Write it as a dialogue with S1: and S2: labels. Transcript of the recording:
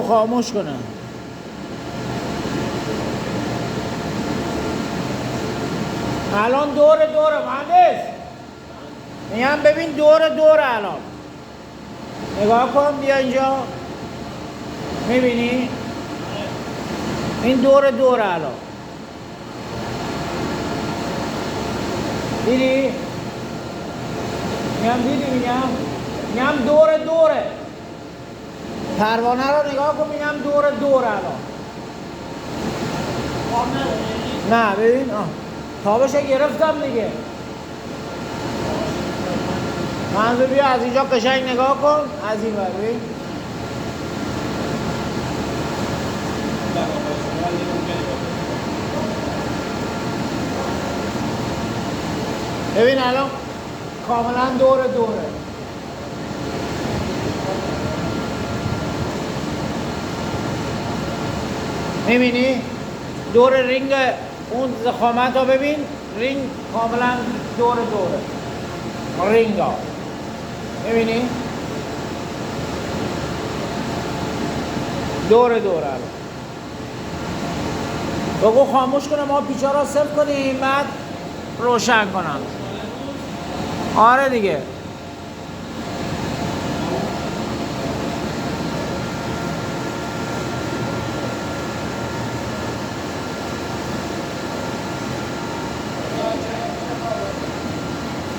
S1: خاموش کنه. الان دور مهندس میگم ببین دور الان نگاه کن، بیا اینجا، میبینی این دور الان دیدی؟ میگم دوره پروانه رو نگاه کن، میگم دور الان. نه ببین تابش گرفتم دیگه. منظور بیا از اینجا قشنگ نگاه کن، از این ور ببین. ببین الان کاملا دوره. میبینی؟ دور رینگ اون ضخامت رو ببین، رینگ کاملا دوره رینگ ها میبینی؟ دوره الان. بگو خاموش کنه، ما پیچا را صفر کنیم بعد روشن کنم. آره دیگه.